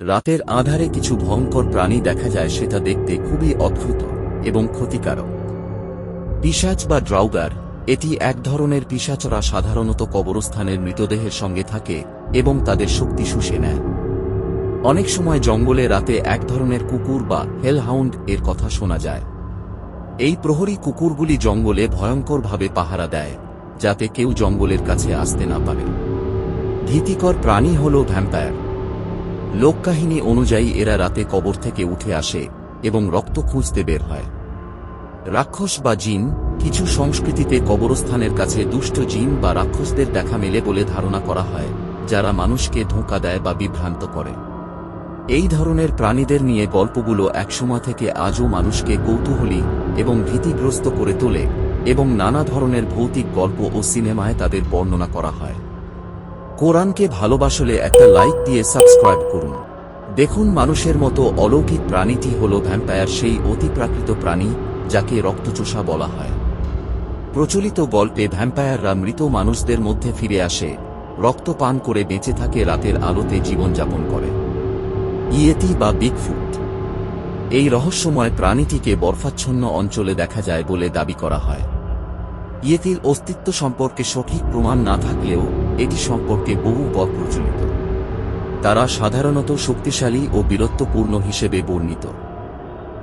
রাতের আঁধারে কিছু ভয়ঙ্কর প্রাণী দেখা যায়, সেটা দেখতে খুবই অদ্ভুত এবং ক্ষতিকারক। পিশাচ বা ড্রাউগার, এটি এক ধরনের পিশাচরা সাধারণত কবরস্থানের মৃতদেহের সঙ্গে থাকে এবং তাদের শক্তি শুষে নেয়। অনেক সময় জঙ্গলে রাতে এক ধরনের কুকুর বা হেলহাউন্ড এর কথা শোনা যায়। এই প্রহরী কুকুরগুলি জঙ্গলে ভয়ঙ্করভাবে পাহারা দেয়, যাতে কেউ জঙ্গলের কাছে আসতে না পারে। ভীতিকর প্রাণী হল ভ্যাম্পায়ার। লোককাহিনী অনুযায়ী এরা রাতে কবর থেকে উঠে আসে এবং রক্ত খুঁজতে বের হয়। রাক্ষস বা জিন, কিছু সংস্কৃতিতে কবরস্থানের কাছে দুষ্ট জিন বা রাক্ষসদের দেখা মেলে বলে ধারণা করা হয়, যারা মানুষকে ধোঁকা দেয় বা বিভ্রান্ত করে। এই ধরনের প্রাণীদের নিয়ে গল্পগুলো একসময় থেকে আজও মানুষকে কৌতূহলী এবং ভীতিগ্রস্ত করে তোলে, এবং নানা ধরনের ভৌতিক গল্প ও সিনেমায় তাদের বর্ণনা করা হয়। কোরআনকে ভালোবাসলে একটা লাইক দিয়ে সাবস্ক্রাইব করুন। দেখুন, মানুষের মতো অলৌকিক প্রাণীটি হল ভ্যাম্পায়ার, সেই অতিপ্রাকৃত প্রাণী যাকে রক্তচোষা বলা হয়। প্রচলিত গল্পে ভ্যাম্পায়াররা মৃত মানুষদের মধ্যে ফিরে আসে, রক্ত পান করে বেঁচে থাকে, রাতের আলোতে জীবনযাপন করে। ইয়েতি বা বিগফুট, এই রহস্যময় প্রাণীটিকে বরফাচ্ছন্ন অঞ্চলে দেখা যায় বলে দাবি করা হয়। ইয়েতির অস্তিত্ব সম্পর্কে সঠিক প্রমাণ না থাকলেও এটি সম্পর্কে বহু মত প্রচলিত। তারা সাধারণত শক্তিশালী ও বীরত্বপূর্ণ হিসেবে বর্ণিত।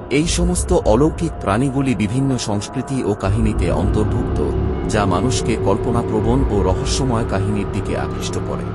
এই সমস্ত অলৌকিক প্রাণীগুলি বিভিন্ন সংস্কৃতি ও কাহিনীতে অন্তর্ভুক্ত, যা মানুষকে কল্পনাপ্রবণ ও রহস্যময় কাহিনীর দিকে আকৃষ্ট করে।